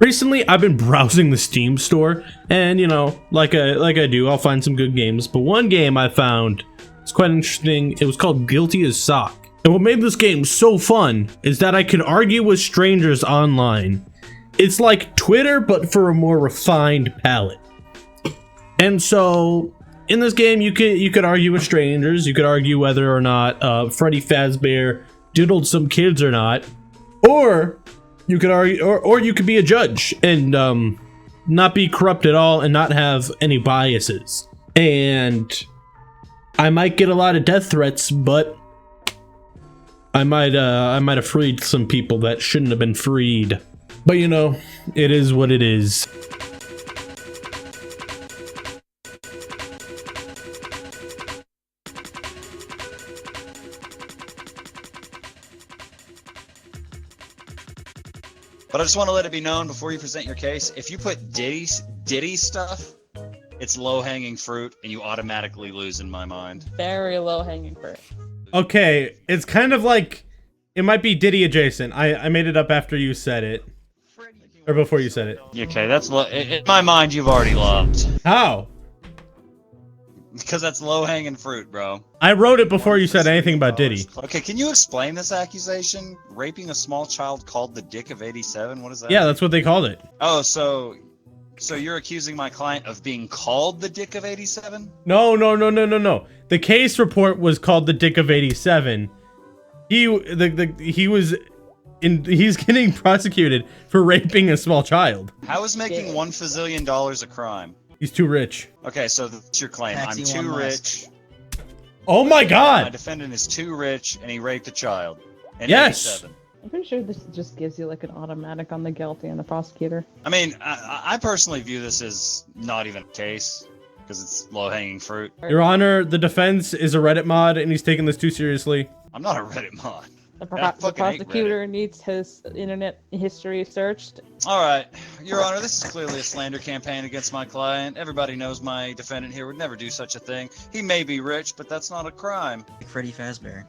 Recently, I've been browsing the Steam store, and you know, like I do, I'll find some good games. But one game I found is quite interesting. It was called Guilty as Sock. And what made this game so fun is that I could argue with strangers online. It's like Twitter, but for a more refined palette. And so, in this game, you could argue with strangers. You could argue whether or not Freddy Fazbear diddled some kids or not, or you could argue, or you could be a judge and not be corrupt at all and not have any biases. And I might get a lot of death threats, but I might have freed some people that shouldn't have been freed. But you know, it is what it is. But I just want to let it be known before you present your case, if you put Diddy stuff, it's low-hanging fruit, and you automatically lose in my mind. Very low-hanging fruit. Okay, it's kind of like, it might be Diddy adjacent. I made it up after you said it. Or before you said it. Okay, that's in my mind, you've already lost. How? Because that's low-hanging fruit, bro. I wrote it before you said anything about Diddy. Okay, can you explain this accusation? Raping a small child called the Dick of 87? What is that? Yeah, that's what they called it. Oh, so you're accusing my client of being called the Dick of 87? No. The case report was called the Dick of 87. He's getting prosecuted for raping a small child. How is making $1 fazillion a crime? He's too rich. Okay, so that's your claim. Taxi I'm too one rich. Oh my My god! defendant is too rich, and he raped a child. In Yes! 87. I'm pretty sure this just gives you like an automatic on the guilty and the prosecutor. I mean, I personally view this as not even a case, because it's low-hanging fruit. Your Honor, the defense is a Reddit mod and he's taking this too seriously. I'm not a Reddit mod. The, I the fucking hate prosecutor needs his internet history searched. Alright, Your Honor, this is clearly a slander campaign against my client. Everybody knows my defendant here would never do such a thing. He may be rich, but that's not a crime. Like Freddy Fazbear.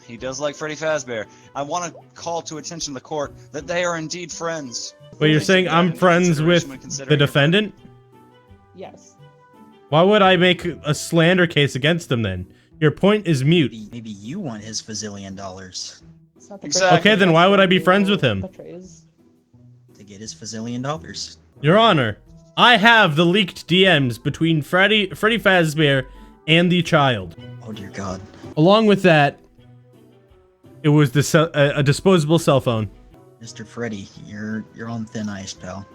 He does like Freddy Fazbear. I want to call to attention to the court that they are indeed friends. But you're Please saying take that I'm into friends with consideration when the considering- defendant? Yes. Why would I make a slander case against him then? Your point is mute. Maybe you want his $1 $fazillion It's not the Exactly. Okay, then why would I be friends with him? Betrays. to get his $1 Your Honor, I have the leaked DMs between Freddy Fazbear and the child. Oh dear God. Along with that, it was a disposable cell phone. Mr. Freddy, you're on thin ice, pal.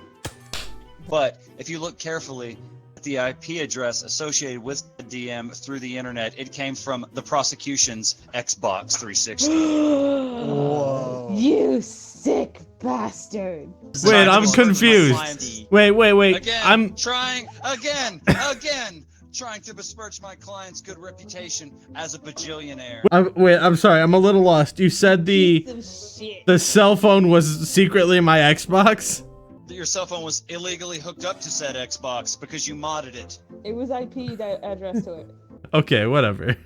But if you look carefully at the IP address associated with the DM through the internet, it came from the prosecution's Xbox 360. Whoa. You sick bastard. Wait, I'm Trying to confused. besmirch my client's- Wait. Again, I'm trying to besmirch my client's good reputation as a bajillionaire. I'm sorry. I'm a little lost. You said Piece of shit. the cell phone was secretly my Xbox? That your cell phone was illegally hooked up to said Xbox because you modded it. It was IP address to it. Okay, whatever.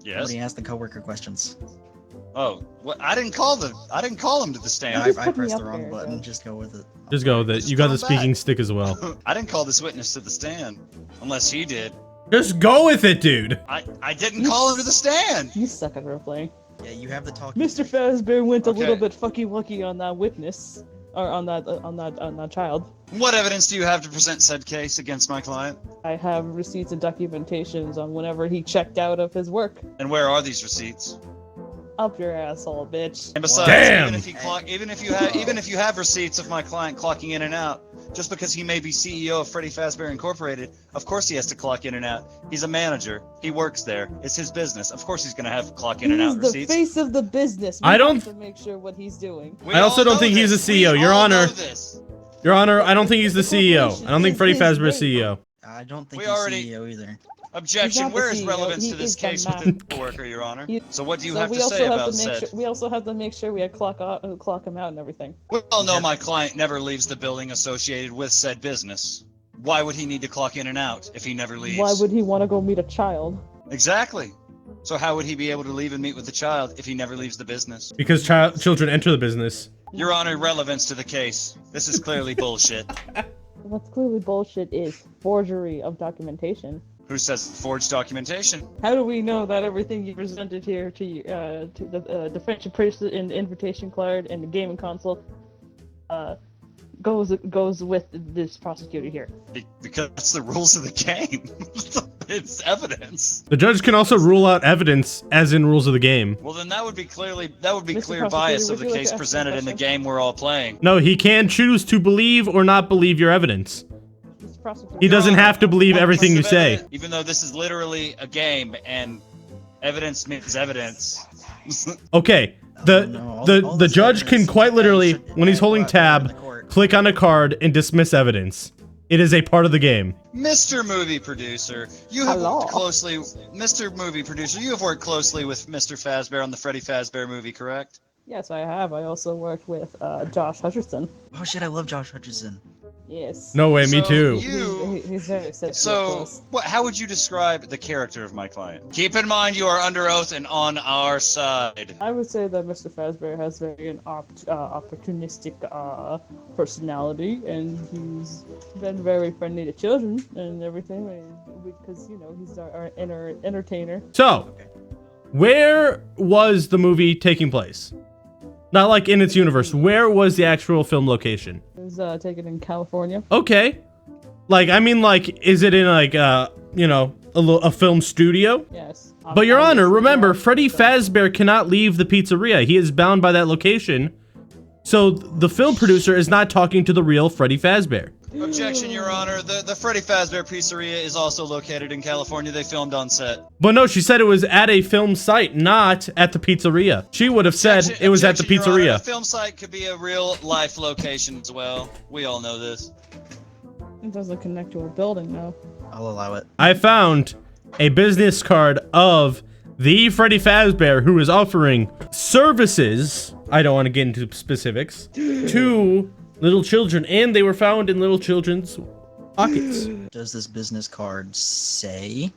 Yes. Nobody asked the coworker questions. Oh, what? I didn't call him to the stand. I just put me pressed the up wrong there, button. so- Just go with it. Just go with it. Just You got the throw it back. speaking stick as well. I didn't call this witness to the stand, unless he did. Just go with it, dude. I didn't call him to the stand. You suck at roleplay. Yeah, you have the talk. Mr. Fazbear went a Okay. little bit fucky-wucky on that witness. Or on that child. What evidence do you have to present said case against my client? I have receipts and documentations on whenever he checked out of his work. And where are these receipts? Up your asshole, bitch. And besides, Damn! even if you have receipts of my client clocking in and out, just because he may be CEO of Freddy Fazbear Incorporated, of course he has to clock in and out. He's a manager. He works there. It's his business. Of course he's gonna have clock in and He's out the receipts. face of the business. I don't- have to make sure what he's doing. We I also all don't know think he's this. a CEO, We Your all Honor. know this. Your Honor, I don't think he's the CEO. I don't think Freddy It's his Fazbear's name. CEO. I don't think We he's already- CEO either. Objection. not the Where is CEO. relevance He to this is the case with man. the coworker, Your Honor? He- So what do you So have we to also say have about to make said? sure. We also have to make sure we clock him out and everything. We all know my client never leaves the building associated with said business. Why would he need to clock in and out if he never leaves? Why would he want to go meet a child? Exactly. So how would he be able to leave and meet with the child if he never leaves the business? Because children enter the business. Your Honor, relevance to the case. This is clearly bullshit. What's clearly bullshit is forgery of documentation. Who says forged documentation? How do we know that everything you presented here to the friendship bracelet and the invitation card and the gaming console goes with this prosecutor here? Because it's the rules of the game. It's evidence. The judge can also rule out evidence as in rules of the game. Well, then that would be clear Prosecutor, bias of would the you like case to ask presented a in the question? game we're all playing. No, he can choose to believe or not believe your evidence. Mr. Prosecutor. He doesn't have to believe everything you say. Even though this is literally a game and evidence means evidence. Okay, Oh, no, all the this judge can evidence quite is literally, should- when he's holding brought before tab, the court. click on a card and dismiss evidence. It is a part of the game. Mr. Movie Producer, you have Hello. worked closely. Mr. Movie Producer, you have worked closely with Mr. Fazbear on the Freddy Fazbear movie, correct? Yes, I have. I also worked with Josh Hutcherson. Oh shit, I love Josh Hutcherson. Yes. No way, me So too. He's very sensitive. So, how would you describe the character of my client? Keep in mind you are under oath and on our side. I would say that Mr. Fazbear has very an opportunistic personality, and he's been very friendly to children and everything, because he's our entertainer. So, where was the movie taking place? Not like in its universe. Where was the actual film location? It was taken in California. Okay. Like, I mean, like, is it in like, a film studio? Yes. But Your Honor, remember, Yeah. Freddy Fazbear cannot leave the pizzeria. He is bound by that location. So the film producer is not talking to the real Freddy Fazbear. Objection, Your Honor. The Freddy Fazbear Pizzeria is also located in California. They filmed on set. But no, she said it was at a film site, not at the pizzeria. She would have said it was at the Objection, Your Honor. pizzeria. A film site could be a real life location as well. We all know this. It doesn't connect to a building, though. I'll allow it. I found a business card of the Freddy Fazbear who is offering services, I don't want to get into specifics, to little children, and they were found in little children's pockets. Does this business card say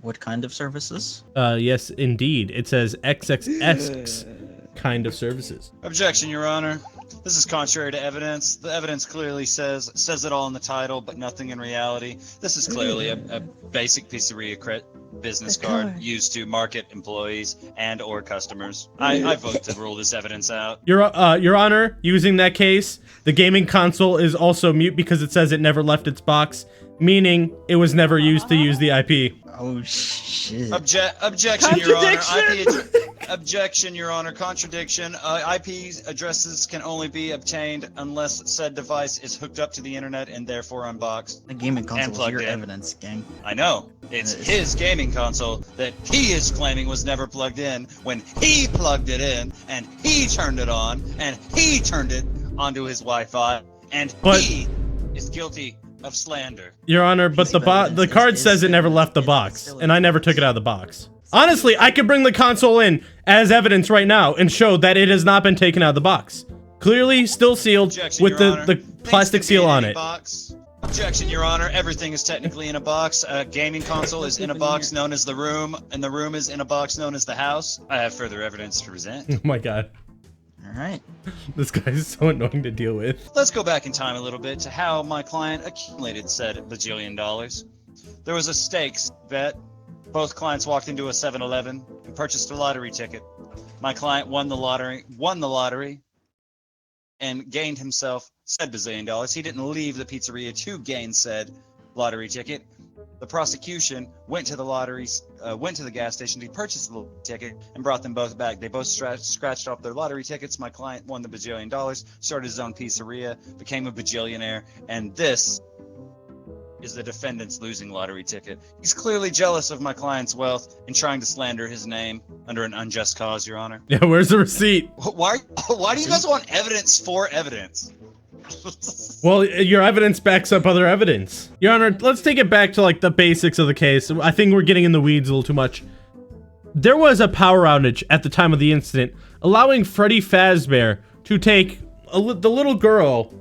what kind of services? Yes, indeed. It says XXX kind of services. Objection, Your Honor. This is contrary to evidence. The evidence clearly says it all in the title, but nothing in reality. This is clearly a basic pizzeria business card used to market employees and or customers. I vote to rule this evidence out. Your Honor, using that case, the gaming console is also mute because it says it never left its box, meaning it was never used to use the IP. Oh shit. Objection, Your Honor. Objection, Your Honor. Contradiction. IP addresses can only be obtained unless said device is hooked up to the internet and therefore unboxed. The gaming console is plugged your in. evidence, gang. I know. It's his gaming console that he is claiming was never plugged in when he plugged it in and he turned it on and he turned it onto his Wi-Fi and But- he is guilty of slander. Your Honor, but the card says it never left the box, and I never took it out of the box. Honestly, I could bring the console in as evidence right now and show that it has not been taken out of the box. Clearly, still sealed Objection, with Your Honor. the Things plastic can be seal in on any it. Box. Objection, Your Honor. Everything is technically in a box. A gaming console is in a box known as the room, and the room is in a box known as the house. I have further evidence to present. Oh my god. Alright. This guy is so annoying to deal with. Let's go back in time a little bit to how my client accumulated said bajillion dollars. There was a stakes bet. Both clients walked into a 7-Eleven and purchased a lottery ticket. My client won the lottery, and gained himself said bazillion dollars. He didn't leave the pizzeria to gain said lottery ticket. The prosecution went to the gas station to purchase the ticket and brought them both back. They both scratched off their lottery tickets. My client won the bajillion dollars, started his own pizzeria, became a bajillionaire, and this is the defendant's losing lottery ticket. He's clearly jealous of my client's wealth and trying to slander his name under an unjust cause, Your Honor. Yeah, where's the receipt? Why do you guys want evidence for evidence? Well, your evidence backs up other evidence. Your Honor, let's take it back to like the basics of the case. I think we're getting in the weeds a little too much. There was a power outage at the time of the incident, allowing Freddy Fazbear to take the little girl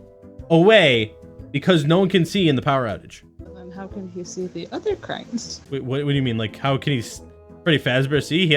away because no one can see in the power outage. And how can he see the other crimes? Wait, what do you mean? Like, how can Freddy Fazbear see?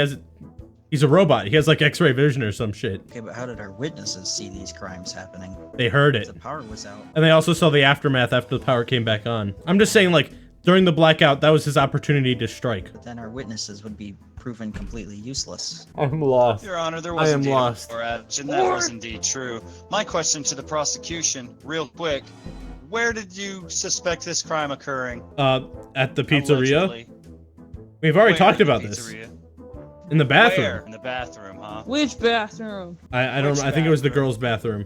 He's He's a robot. He has like X-ray vision or some shit. Okay, but how did our witnesses see these crimes happening? They heard it. The power was out. And they also saw the aftermath after the power came back on. I'm just saying, like, during the blackout, that was his opportunity to strike. But then our witnesses would be proven completely useless. I'm lost. Your Honor, there I was am indeed lost. a power outage, and that was indeed true. My question to the prosecution, real quick, where did you suspect this crime occurring? At the pizzeria. Allegedly. We've already Where talked in the about this. pizzeria? In the bathroom. Where? In the bathroom, huh? Which bathroom? I don't. Which I think it was the bathroom? girls' bathroom.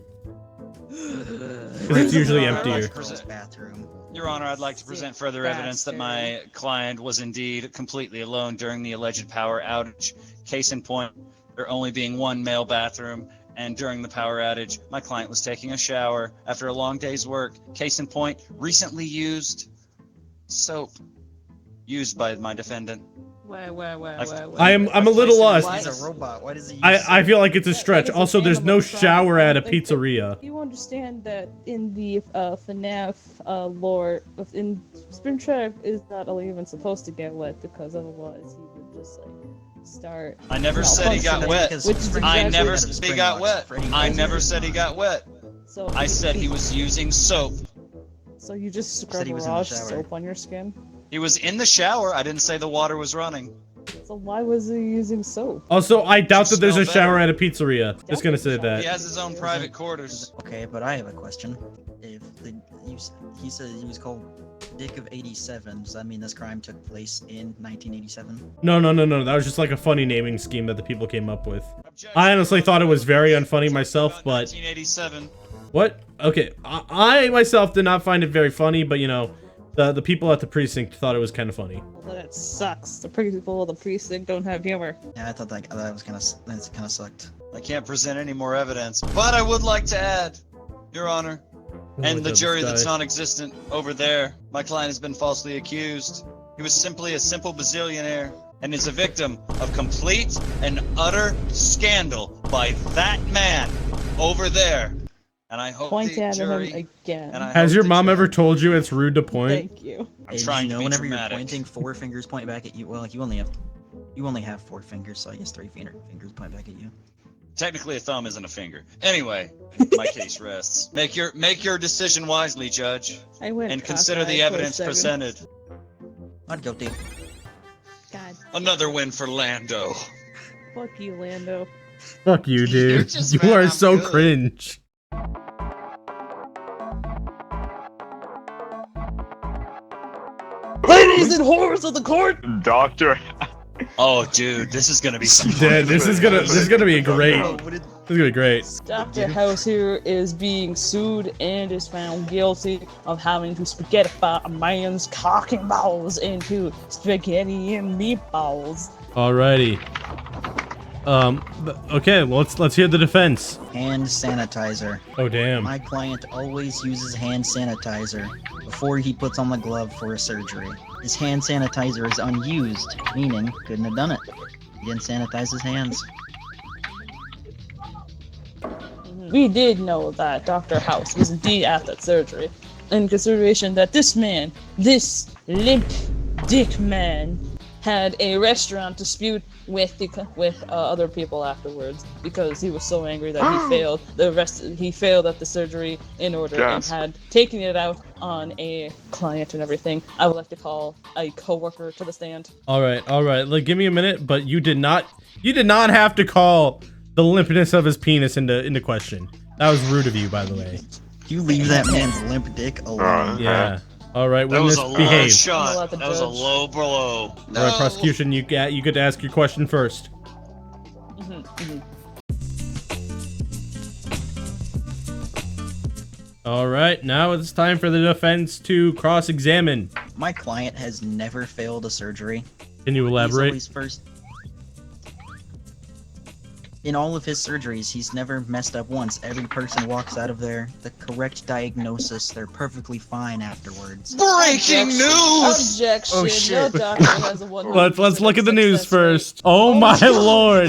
'Cause it's usually Your Honor, emptier. I'd like to Girls' present- bathroom. Your Honor, I'd like to present further evidence that my client was indeed completely alone during the alleged power outage. Case in point, there only being one male bathroom, and during the power outage, my client was taking a shower after a long day's work. Case in point, recently used soap used by my defendant. Wait. I'm a little lost. He's a robot. Why does he use I feel like it's a That stretch. is an Also, there's no animal shower at a problem. pizzeria. You understand that in the FNAF lore, in Springtrap is not even supposed to get wet because otherwise he would just like start. I never said he got malfunctioning. wet. Because Which is Spring I exactly- never had a said he spring got wash. wet. Freddy I knows never it. said he got wet. So I said he was using soap. So you just Said scrub he was in the raw shower. soap on your skin. He was in the shower. I didn't say the water was running. So why was he using soap? Also, I doubt that Should there's a smell shower better. at a pizzeria. Just gonna say He that. has his own private quarters. Okay, but I have a question. If he said he was called Dick of 87, does that mean this crime took place in 1987? No. That was just like a funny naming scheme that the people came up with. Objection. I honestly thought it was very unfunny myself, but 1987. what? Okay, I myself did not find it very funny, but you know, the people at the precinct thought it was kind of funny. Well, that sucks. The people of the precinct don't have humor. Yeah, I thought that was kind of sucked. I can't present any more evidence, but I would like to add, Your Honor, and the jury that's non-existent over there, my client has been falsely accused. He was simply a simple bazillionaire and is a victim of complete and utter scandal by that man over there. And I hope Point the at jury. him again. And I Has hope your the mom jury- ever told you it's rude to point? Thank you. I'm Hey, trying you know, to be whenever dramatic. you're pointing, 4 fingers point back at you. Well, you only have 4 fingers, so I guess 3 fingers point back at you. Technically, a thumb isn't a finger. Anyway, my case rests. Make your decision wisely, Judge, I went and consider cockeyed the for a evidence second. presented. Not guilty. God, Another win for Lando. fuck you, Lando. Fuck you, You're dude. just You mad are I'm so good. cringe. Ladies and whores of the court. Doctor. Oh, dude, this is gonna be some. Dude, this is gonna be great. Oh, This what did, is gonna be great. Dr. House here is being sued and is found guilty of having to spaghettify a man's cock and balls into spaghetti and meatballs. Alrighty. Okay, well, let's hear the defense. hand sanitizer. Oh damn. My client always uses hand sanitizer before he puts on the glove for a surgery. His hand sanitizer is unused, meaning couldn't have done it. He didn't sanitize his hands. We did know that Dr. House was indeed at that surgery, in consideration that this man, this limp dick man, had a restaurant dispute with other people afterwards because he was so angry that he failed he failed at the surgery in order Yes. and had taken it out on a client and everything. I would like to call a coworker to the stand. All right. Like, give me a minute. But you did not have to call the limpness of his penis into question. That was rude of you, by the way. You leave that man's limp dick alone. Yeah. All right. That Witness, was a low behave. I'll shot. let the That was a judge- low blow. All right, prosecution. You get to ask your question first. All right. Now it's time for the defense to cross-examine. My client has never failed a surgery. Can you He's elaborate? always first. In all of his surgeries, he's never messed up once. Every person walks out of there the correct diagnosis. They're perfectly fine afterwards. Breaking news! Objection! Oh, No shit. doctor has a 100% Let's look at the news success rate. first. Oh my lord!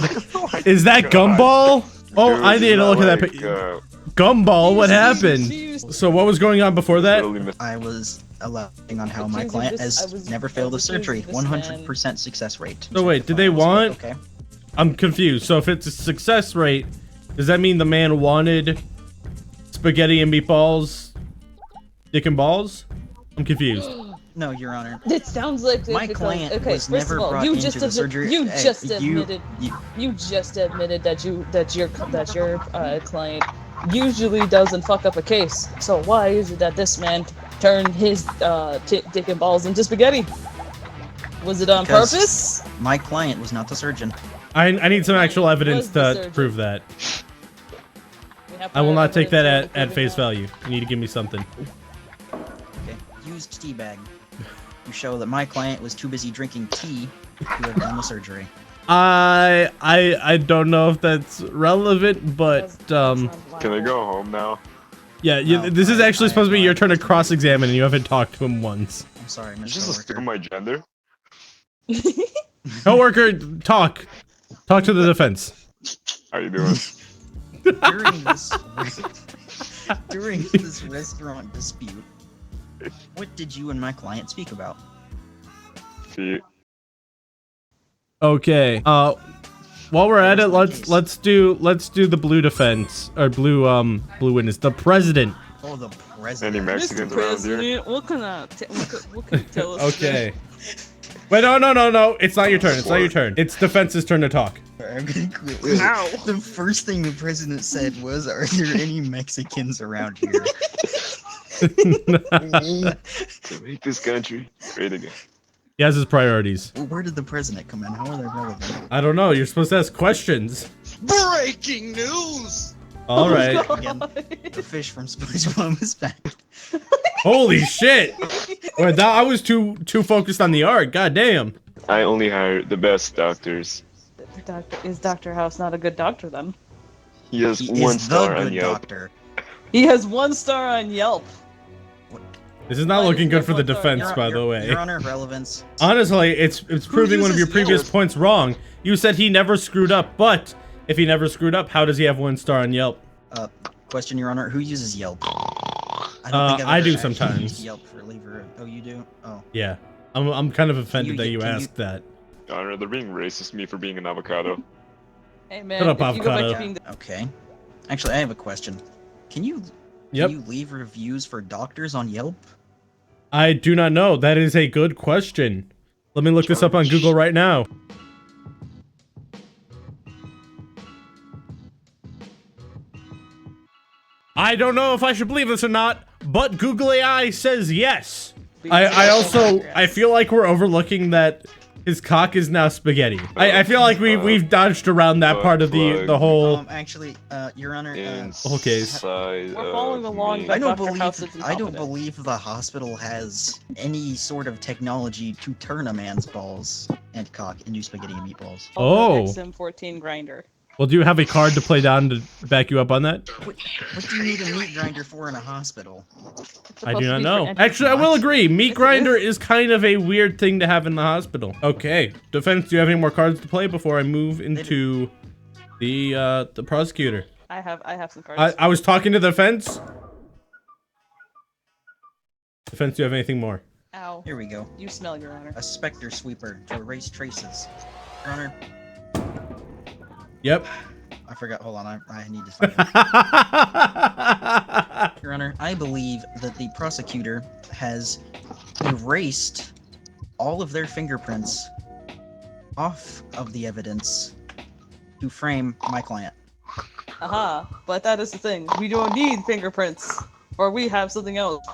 Is that Gumball? Oh, I need to look at that. Gumball, what happened? So what was going on before that? I was elaborating on how my Accusing client this- I has was- never I failed a was accusing surgery. this 100% success rate. So wait, did they want- Okay. I'm confused. So if it's a success rate, does that mean the man wanted spaghetti and meatballs, dick and balls? I'm confused. No, Your Honor. It sounds like My client was first never of all, brought you into just the surgery. You Hey, just you- admitted. You just admitted that your client usually doesn't fuck up a case. So why is it that this man turned his dick and balls into spaghetti? Was it on Because- purpose? My client was not the surgeon. I need some actual evidence Was the to surgeon. prove that. We have I will prior not take that evidence at proving face that. value. You need to give me something. Okay. Used tea bag. You show that my client was too busy drinking tea to have done the surgery. I don't know if that's relevant, but Can I go home now? yeah, No, this is actually supposed to be your turn to I- cross-examine, and you haven't talked to him once. I'm sorry, You Mr. just assume Worker. my gender? Coworker, talk to the defense. How you doing? During this restaurant dispute, what did you and my client speak about? Feet. Okay. While we're at it, Where's my let's do the blue defense or blue witness. The president. Oh, the Any president. Mexicans Mr. around here? President, what can you tell us? Okay. Wait, no. It's not your turn. It's not your turn. It's defense's turn to talk. I'm gonna quit. Ow. The first thing the president said was, "Are there any Mexicans around here?" To make this country great again. He has his priorities. Well, where did the president come in? How are they relevant? I don't know. You're supposed to ask questions. Breaking news! All right. Again, the fish from SpongeBob is back. Holy shit. Wait, I was too focused on the art. God damn. I only hire the best doctors. Is Dr. House not a good doctor then? He has He one is the star on good Yelp. doctor. He has 1 star on Yelp. This is not Why looking does good for the he have one defense, star? by the way. Your Honor, relevance. Honestly, it's proving one of your uses previous Yelp? points wrong. You said he never screwed up, but if he never screwed up, how does he have 1 star on Yelp? Question, Your Honor. Who uses Yelp? I I've I ever do actually sometimes. used Yelp for lever. Oh, you do? Oh. Yeah. I'm kind of offended that you can you- asked that. Your Honor, they're being racist to me for being an avocado. Hey man, Shut up, if you go back avocado. to being the Okay. Actually, I have a question. Can you Yep. Can you leave reviews for doctors on Yelp? I do not know. That is a good question. Let me look this up on Google right now. I don't know if I should believe this or not, but Google AI says yes. I feel like we're overlooking that his cock is now spaghetti. I feel like we've dodged around that part of the whole. Actually, Your Honor. Okay. Inside We're following of along me. by- I don't Dr. House believe is I don't incompetent. believe the hospital has any sort of technology to turn a man's balls and cock into spaghetti and meatballs. Oh. XM14 grinder. Well, do you have a card to play down to back you up on that? What do you need a meat grinder for in a hospital? It's I supposed do to not be know. for Actually, I will agree. Meat Yes, it grinder is. is kind of a weird thing to have in the hospital. Okay, defense. Do you have any more cards to play before I move into the prosecutor? I have some cards. I was talking to the defense. Defense, do you have anything more? Ow. Here we go. You smell, Your Honor. A specter sweeper to erase traces. Your Honor, Yep. I forgot. Hold on, I need to sign it. Your Honor, I believe that the prosecutor has erased all of their fingerprints off of the evidence to frame my client. Aha, but that is the thing. We don't need fingerprints, or we have something else.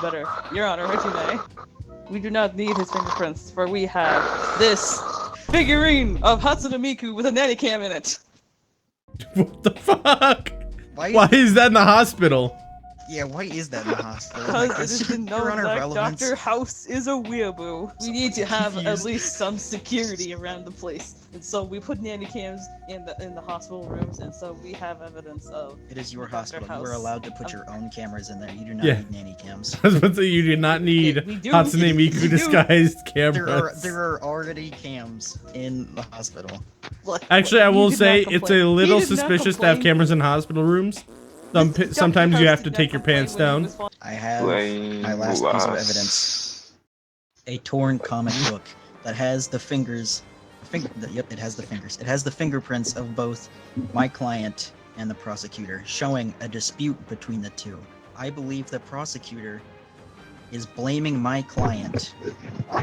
Better. Your Honor, if you may. We do not need his fingerprints, for we have this figurine of Hatsune Miku with a nanny cam in it. What the fuck? Why? Is that in the hospital? Yeah, why is that in the hospital? Because Like, it is been Your known Honor, that relevance. Dr. House is a weeaboo. We need to have at confused. least some security around the place. And so we put nanny cams in the hospital rooms, and so we have evidence of It is your Dr. hospital. You are House. allowed to put your own cameras in there. You do not Yeah. need nanny cams. I was about to say you do not need we do. Hatsune We Miku do. disguised There cameras. are already cams in the hospital. Look, Actually, I he will did say not it's complain. a He little did not suspicious to have complain. cameras in hospital rooms. Dr. Sometimes you House have to did take not your complain pants when he down. was fine. I have Plain my last piece of glass. evidence. A torn comic book that has the fingers Yep, it has the fingers. It has the fingerprints of both my client and the prosecutor, showing a dispute between the two. I believe the prosecutor is blaming my client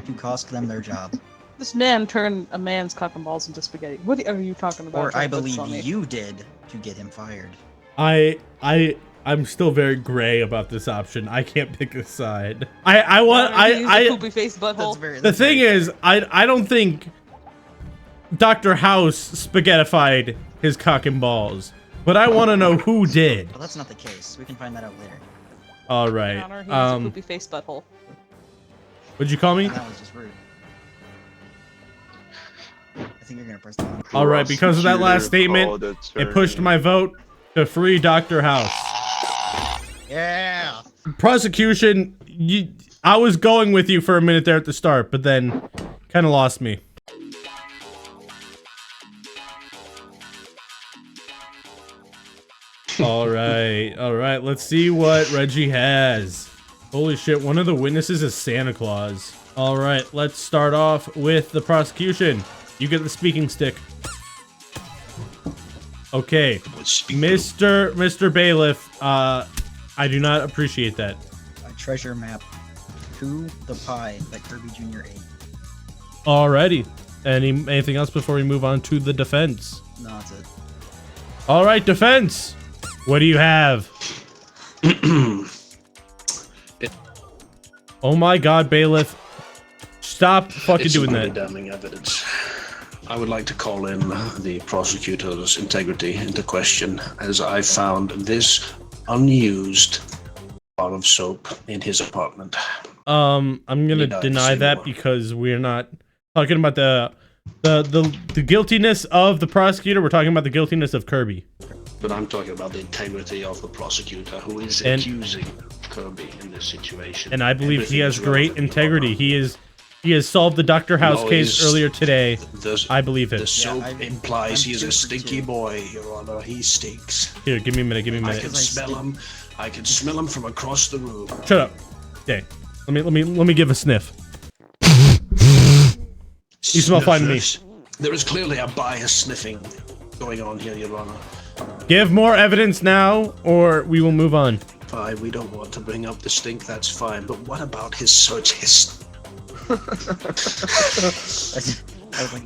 to cost them their job. This man turned a man's cock and balls into spaghetti. What are you talking about? Or I That's believe funny. you did to get him fired. I'm still very gray about this option. I can't pick a side. I want poopy face butthole. the thing is, I don't think Dr. House spaghettified his cock and balls, but I want to know who did. Well, that's not the case. We can find that out later. All right. Honor, he was a poopy face butthole. What'd you call me? That was just rude. I think you're gonna press the button. All right, because of that last statement, it pushed my vote to free Dr. House. Yeah. Prosecution, I was going with you for a minute there at the start, but then kind of lost me. All right, let's see what Reggie has. Holy shit, one of the witnesses is Santa Claus. All right, let's start off with the prosecution. You get the speaking stick. Okay, Mr. Bailiff, I do not appreciate that. A treasure map to the pie that Kirby Jr. ate. Alrighty. Anything else before we move on to the defense? No, that's it. All right, defense. What do you have? Oh my God, Bailiff! Stop fucking It's doing really that. damning evidence. I would like to call in the prosecutor's integrity into question, as I found this unused bar of soap in his apartment. I'm gonna Need I deny say that more? because we're not talking about the guiltiness of the prosecutor. We're talking about the guiltiness of Kirby. But I'm talking about the integrity of the prosecutor who is And- accusing Kirby in this situation. And I believe he Everything has is great relevant in the integrity. courtroom. He has solved the Dr. House No, case he's- earlier today. The, I believe the it. soap I'm implies he is two a for stinky two. boy, Your Honor. He stinks. Here, give me a minute. Give me a I minute. can smell him. I can smell him from across the room. Shut up. Okay. Let me give a sniff. You smell fine to me. There is clearly a bias sniffing going on here, Your Honor. Give more evidence now, or we will move on. Fine, we don't want to bring up the stink, that's fine. But what about his search history?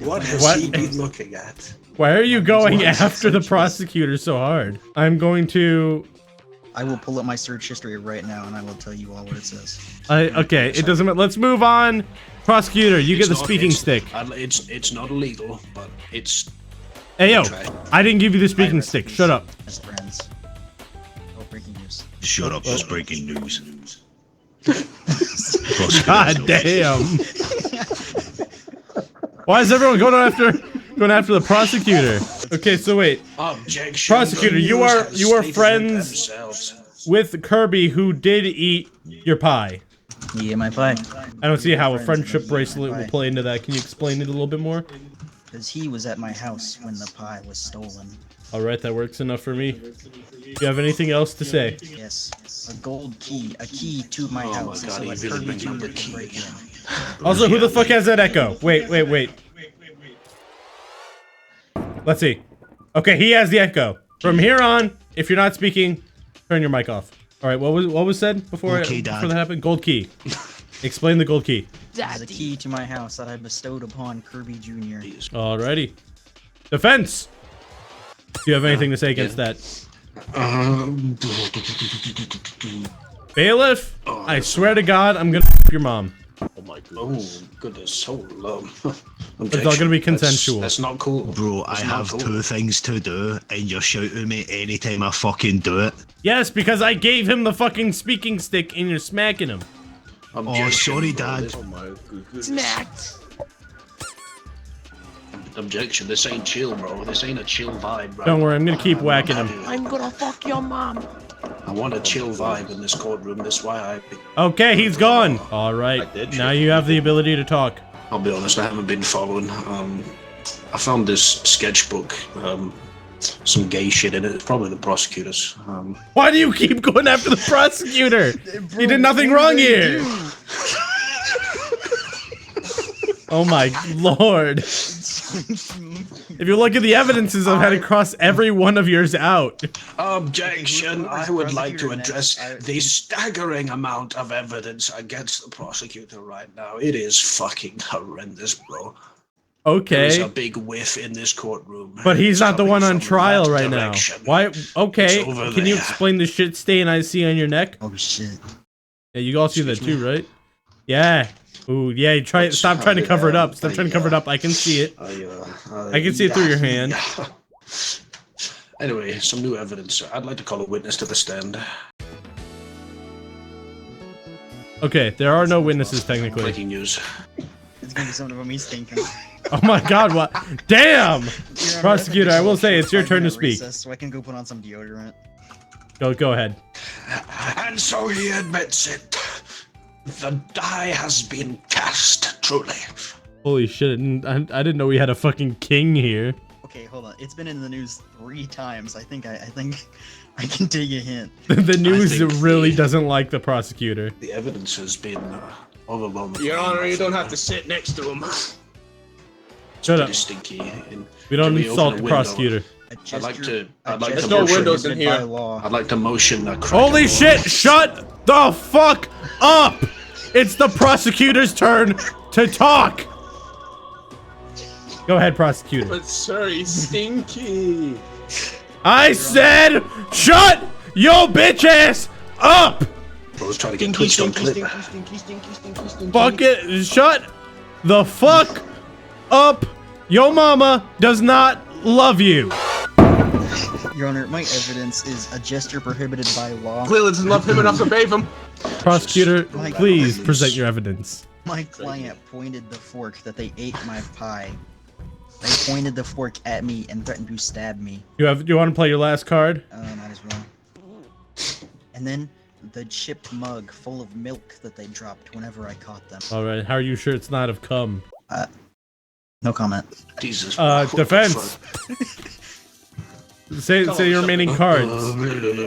What has What? he been looking at? Why are you going What? after the prosecutor so hard? I'm going to. I will pull up my search history right now, and I will tell you all what it says. Okay, it doesn't matter. Let's move on. Prosecutor, you get It's the not- speaking it's- stick. It's not illegal, but it's Hey yo, Try. I didn't give you the speaking Pirates, stick. please. Shut up. Best friends. Oh, breaking news. Shut up, that's breaking news. God damn. Why is everyone going after the prosecutor? Okay, so wait. objection. Prosecutor, The you news are- has you are stated it friends- themselves. With Kirby, who did eat your pie. Yeah, my pie. I don't see how a Friends, friendship my bracelet will pie. play into that. Can you explain it a little bit more? Because he was at my house when the pie was stolen. All right, that works enough for me. Do you have anything else to say? Yes. A gold key. A key to my Oh my house. God, so he that really Kirby brings up Jr. the can key. break in. Also, who the fuck has that echo? Wait. Let's see. Okay, he has the echo. From here on, if you're not speaking, turn your mic off. All right, what was said before, Okay, Dad. before that happened? Gold key. Explain the gold key. It's a key to my house that I bestowed upon Kirby Jr. Alrighty. Defense. Do you have anything to say against that? Bailiff, I swear to God, I'm gonna f your mom. Oh my goodness, so It's all gonna be consensual. That's not cool. Bro, I That's not have cool. 2 things to do, and you're shouting at me anytime I fucking do it. Yes, because I gave him the fucking speaking stick and you're smacking him. Objection, sorry, bro. Dad. This- oh my goodness. Smacked. Objection, this ain't chill, bro. This ain't a chill vibe, bro. Don't worry, I'm gonna keep whacking him. I'm gonna fuck your mom. I want a chill vibe in this courtroom. That's why Okay, he's gone. All right, now you have the ability to talk. I'll be honest, I haven't been following. I found this sketchbook, some gay shit in it. It's probably the prosecutor's. Why do you keep going after the prosecutor? He did nothing wrong here. Oh my lord. If you look at the evidences, I've had to cross every one of yours out. Objection! whoever's I would like to prosecutor address next, the staggering amount of evidence against the prosecutor right now. It is fucking horrendous, bro. There's a Okay. big whiff in this courtroom. But he's It's not the coming one on from trial that right direction. now. Why? Okay. It's over Can you there. explain the shit stain I see on your neck? Oh shit. Yeah, you all see that Excuse too, right? Yeah. Ooh, yeah. You try. Stop trying to cover it up. Stop trying to cover it up. I can see it. I can see it through your hand. Anyway, some new evidence. I'd like to call a witness to the stand. Okay, there are no witnesses technically. Breaking news. It's gonna be something about me stinking. Oh my god, what? Damn! Your Honor, Prosecutor, I will say it's your turn to 5-minute speak. recess So I can go put on some deodorant. Go ahead. And so he admits it. The die has been cast, truly. Holy shit, I didn't know we had a fucking king here. Okay, hold on. It's been in the news 3 times. I think I I can take a hint. The news think really the- doesn't like the prosecutor. The evidence has been overwhelming. Your Honor, you don't have to sit next to him. Shut up. Pretty stinky. And We don't can we insult open the a window? prosecutor. I'd like to There's motion. no windows in prohibited here. by law. I'd like to motion a crack. Holy shit, shut the fuck up! It's the prosecutor's turn to talk! Go ahead, prosecutor. But sir, he's stinky. I said, shut your bitch ass up! I was trying to get twitched on clip. Fuck it, shut the fuck up! Your mama does not love you. Your Honor, my evidence is a gesture prohibited by law. Clearly doesn't love him enough to bathe him. Prosecutor, My please God. present your evidence. My client pointed the fork that they ate my pie. They pointed the fork at me and threatened to stab me. You want to play your last card? Might as well. And then the chipped mug full of milk that they dropped whenever I caught them. All right. How are you sure it's not of cum? No comment. Jesus. what the Defense. fuck? Say your remaining cards.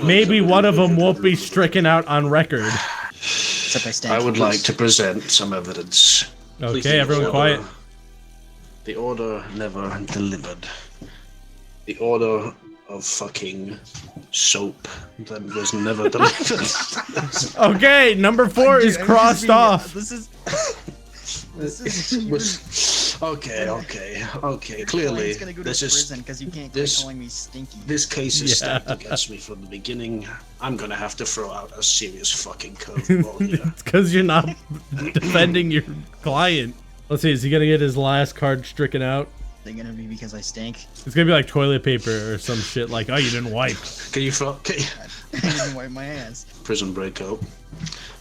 Maybe one of them won't be stricken out on record. Except I stand. I would like to present some evidence. Okay, everyone quiet. The order never delivered. The order of fucking soap that was never delivered. Okay, number 4 is crossed off. This is. Okay. Clearly, He's gonna go to this prison is because you can't this- quit calling me stinky. this case is Yeah. stacked against me from the beginning. I'm gonna have to throw out a serious fucking curveball here. It's because you're not defending your client. Let's see, is he gonna get his last card stricken out? They're gonna be because I stink. It's gonna be like toilet paper or some shit like, oh, you didn't wipe. Can you throw? Okay. I didn't wipe my ass. Prison breakout.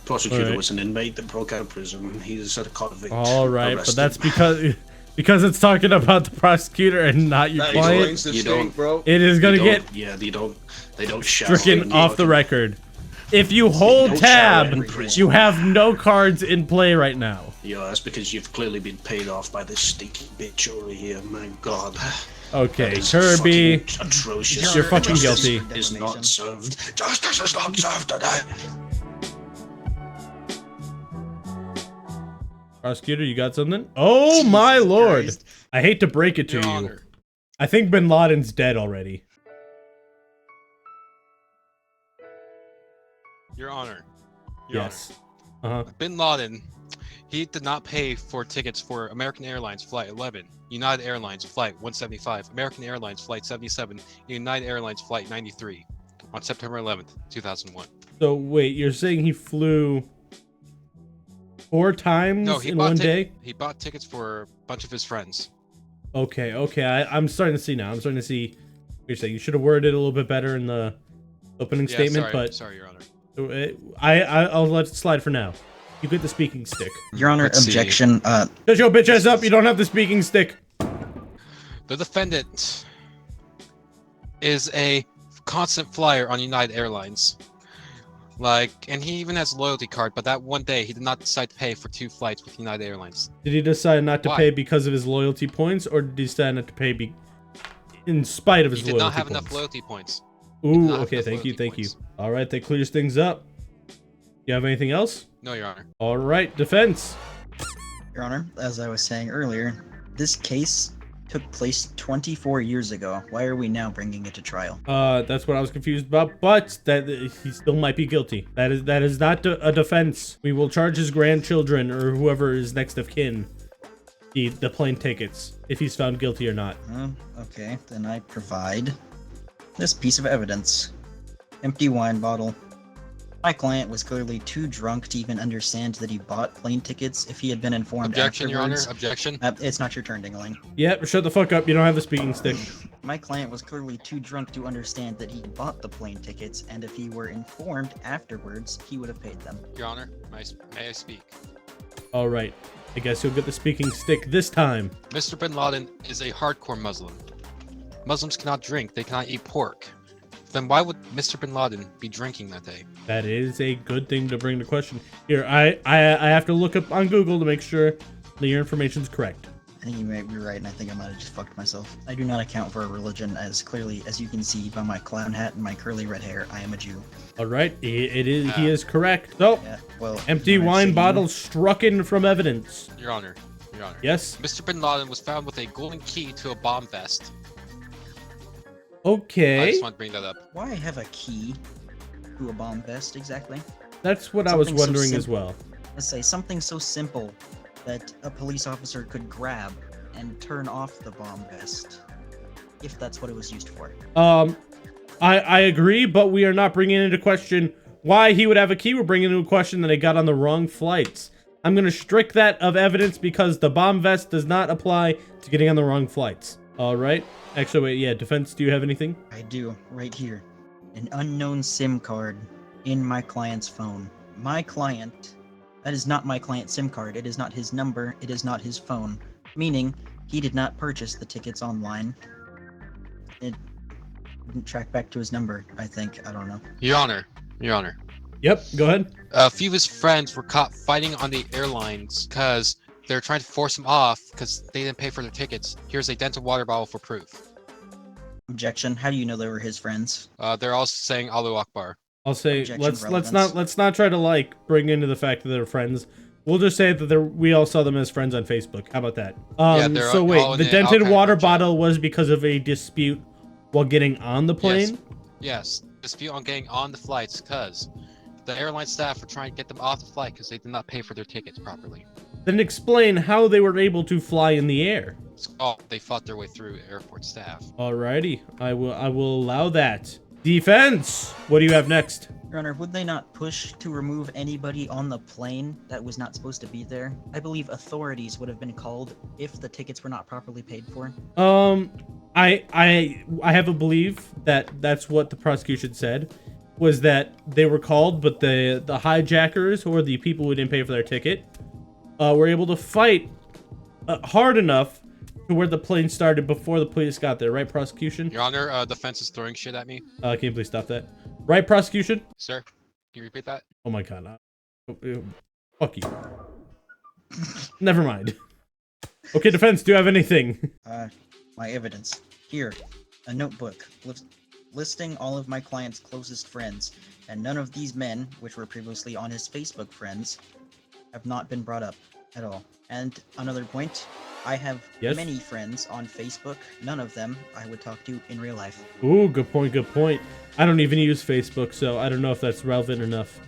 Prosecutor Alright. was an inmate that broke out of prison. He's at a convict. All right, but arrested. that's because it's talking about the prosecutor and not your That client. explains the You stink, don't- bro. It is They gonna don't- get Yeah, they don't shower. stricken in off the fucking- record. If you hold don't shower tab, in prison. you have no cards in play right now. Yeah, that's because you've clearly been paid off by this stinky bitch over here. My God. Okay, That is Kirby. fucking atrocious. You're fucking Justice guilty. Is not served. Justice is not served today. Prosecutor, you got something? Oh my Jesus lord. Christ. I hate to break it to Your you. Honor. I think Bin Laden's dead already. Your Honor. Your Yes. Uh-huh. Honor. Bin Laden, he did not pay for tickets for American Airlines Flight 11, United Airlines Flight 175, American Airlines Flight 77, and United Airlines Flight 93 on September 11th, 2001. So wait, you're saying he flew 4 times No, he in bought one day? He bought tickets for a bunch of his friends. Okay, I'm starting to see now. I'm starting to see what you're saying. You should have worded it a little bit better in the opening Yeah, statement, sorry, but sorry, Your Honor. I'll let it slide for now. You get the speaking stick. Your Honor, Let's see. objection. Shut your bitch ass up. You don't have the speaking stick. The defendant is a constant flyer on United Airlines. And he even has a loyalty card, but that one day he did not decide to pay for 2 flights with United Airlines. Did he decide not to Why? pay because of his loyalty points, or did he decide not to pay in spite of his He did loyalty not have points? enough loyalty points. Ooh, not have okay, enough thank you, loyalty thank you. points. All right, that clears things up. You have anything else? No, Your Honor. All right, defense. Your Honor, as I was saying earlier, this case took place 24 years ago. Why are we now bringing it to trial? That's what I was confused about, but that he still might be guilty. That is not a defense. We will charge his grandchildren or whoever is next of kin the plane tickets if he's found guilty or not. Okay, then I provide this piece of evidence. Empty wine bottle. My client was clearly too drunk to even understand that he bought plane tickets if he had been informed Objection, Your Honor. afterwards. Objection. It's not your turn, Dingaling. Yep, shut the fuck up. You don't have the speaking stick. My client was clearly too drunk to understand that he bought the plane tickets, and if he were informed afterwards, he would have paid them. Your Honor, may I speak? All right. I guess you'll get the speaking stick this time. Mr. Bin Laden is a hardcore Muslim. Muslims cannot drink, they cannot eat pork. Then why would Mr. Bin Laden be drinking that day? That is a good thing to bring to question. Here, I have to look up on Google to make sure that your information's correct. I think you might be right, and I think I might have just fucked myself. I do not account for a religion, as clearly as you can see by my clown hat and my curly red hair. I am a Jew. All right, he is correct. So, Yeah, well, empty you know what I'm wine saying? bottle struck in from evidence. Your Honor, Your Honor. Yes. Mr. Bin Laden was found with a golden key to a bomb vest. I Okay, just want to bring that up. Why have a key to a bomb vest exactly? that's what I was Something so wondering as simple. well. Let's say something so simple that a police officer could grab and turn off the bomb vest, if that's what it was used for. I agree, but we are not bringing into question why he would have a key. We're bringing into question that he got on the wrong flights. I'm going to strike that of evidence because the bomb vest does not apply to getting on the wrong flights. All right. Actually, wait. Yeah, defense, do you have anything? I do, right here. An unknown SIM card in my client's phone. My client, that is not my client's SIM card. It is not his number. It is not his phone. Meaning, he did not purchase the tickets online. It didn't track back to his number, I think. I don't know. Your Honor, Your Honor. Yep, go ahead. A few of his friends were caught fighting on the airlines because they're trying to force him off because they didn't pay for their tickets. Here's a dental water bottle for proof. Objection. How do you know they were his friends? They're all saying Allahu Akbar. I'll say Objection, let's not try to like bring into the fact that they're friends. We'll just say that we all saw them as friends on Facebook. How about that? Yeah, they're so all wait, in the the dented Al-Qaeda water group chat. bottle was because of a dispute while getting on the plane? Yes, dispute on getting on the flights because the airline staff were trying to get them off the flight because they did not pay for their tickets properly. Then explain how they were able to fly in the air. They fought their way through airport staff. Alrighty, I will allow that. Defense! What do you have next? Your Honor, would they not push to remove anybody on the plane that was not supposed to be there? I believe authorities would have been called if the tickets were not properly paid for. I have a belief that that's what the prosecution said, was that they were called, but the hijackers or the people who didn't pay for their ticket were able to fight hard enough to where the plane started before the police got there, right, prosecution? Your Honor, defense is throwing shit at me. Can you please stop that? Right, prosecution? Sir, can you repeat that? Oh my god. Fuck you. Never mind. Okay, defense, do you have anything? My evidence. Here, a notebook listing all of my client's closest friends, and none of these men, which were previously on his Facebook friends, have not been brought up at all. And another point, I have many friends on Facebook. None of them I would talk to in real life. Ooh, good point, good point. I don't even use Facebook, so I don't know if that's relevant enough.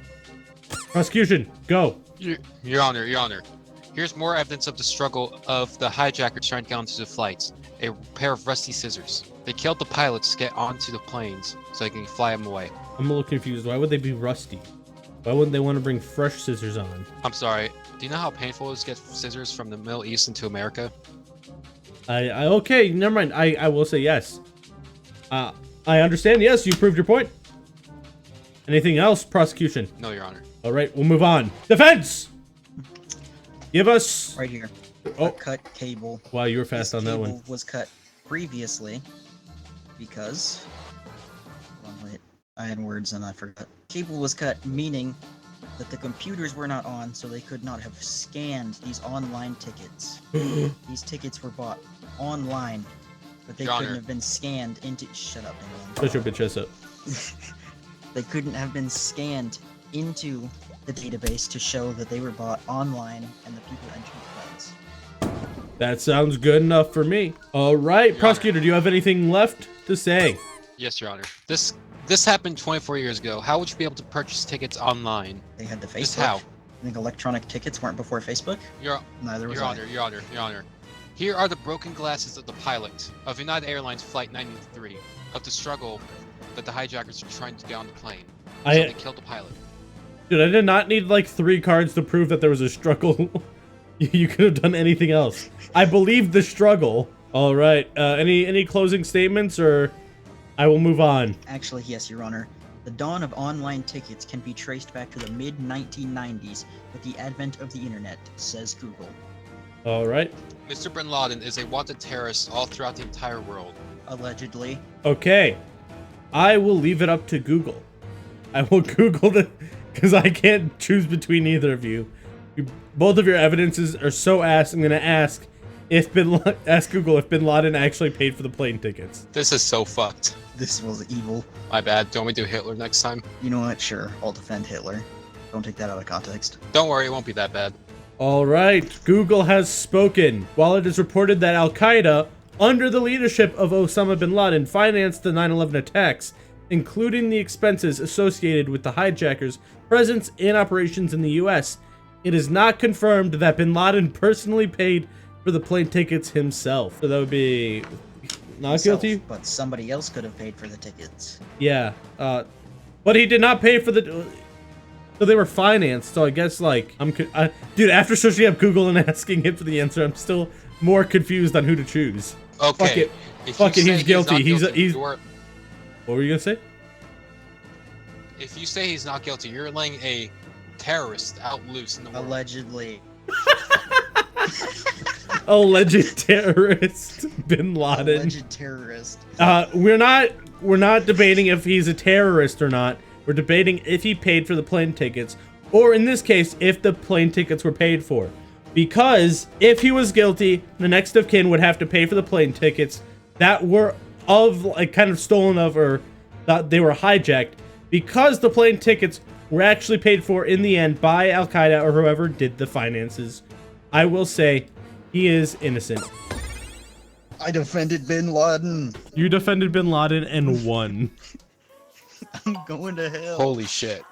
Prosecution, go. Your Honor, Your Honor. Here's more evidence of the struggle of the hijackers trying to get onto the flights. A pair of rusty scissors. They killed the pilots to get onto the planes so they can fly them away. I'm a little confused. Why would they be rusty? Why wouldn't they want to bring fresh scissors on? I'm sorry. Do you know how painful it is to get scissors from the Middle East into America? Okay, never mind. I will say yes. I understand. Yes, you proved your point. Anything else, prosecution? No, Your Honor. All right, we'll move on. Defense! Give us... Right here. Oh. A cut cable. Wow, you were fast on that one. Cable was cut previously because... Hold on, wait. I had words and I forgot. Cable was cut, meaning that the computers were not on, so they could not have scanned these online tickets. These tickets were bought online, but they Your couldn't Honor. have been scanned into... Shut up, England. Shut your bitch ass up. They couldn't have been scanned into the database to show that they were bought online and the people entering the flights. That sounds good enough for me. All right, Your prosecutor, do you have anything left to say? Yes, Your Honor. This happened 24 years ago. How would you be able to purchase tickets online? They had the Facebook. Just how? I think electronic tickets weren't before Facebook. Neither was Your I. Honor, Your Honor, Your Honor. Here are the broken glasses of the pilot of United Airlines Flight 93 of the struggle that the hijackers are trying to get on the plane. So they killed the pilot. Dude, I did not need like 3 cards to prove that there was a struggle. You could have done anything else. I believe the struggle. All right. Any closing statements, or I will move on. Actually, yes, Your Honor. The dawn of online tickets can be traced back to the mid-1990s with the advent of the internet, says Google. All right. Mr. Bin Laden is a wanted terrorist all throughout the entire world. Allegedly. Okay. I will leave it up to Google. I will Google the, because I can't choose between either of you. Both of your evidences are so ass. I'm gonna ask ask Google if Bin Laden actually paid for the plane tickets. This is so fucked. This was evil. My bad. Don't we do Hitler next time? You know what? Sure, I'll defend Hitler. Don't take that out of context. Don't worry, it won't be that bad. All right, Google has spoken. While it is reported that Al-Qaeda, under the leadership of Osama bin Laden, financed the 9/11 attacks, including the expenses associated with the hijackers' presence and operations in the U.S., it is not confirmed that bin Laden personally paid for the plane tickets himself. So that would be not Himself, guilty? But somebody else could have paid for the tickets. Yeah. But he did not pay for the... So they were financed, so I guess, like, dude, after searching up Google and asking him for the answer, I'm still more confused on who to choose. Okay. Fuck it. If Fuck you it, say he's guilty. not He's you're- What were you gonna say? If you say he's not guilty, you're laying a terrorist out loose in the world. Allegedly. Alleged terrorist bin Laden. Alleged terrorist. We're not debating if he's a terrorist or not. We're debating if he paid for the plane tickets, or in this case, if the plane tickets were paid for. Because if he was guilty, the next of kin would have to pay for the plane tickets that were kind of stolen of, or that they were hijacked, because the plane tickets were actually paid for in the end by Al-Qaeda or whoever did the finances. I will say he is innocent. I defended bin Laden. You defended bin Laden and won. I'm going to hell. Holy shit.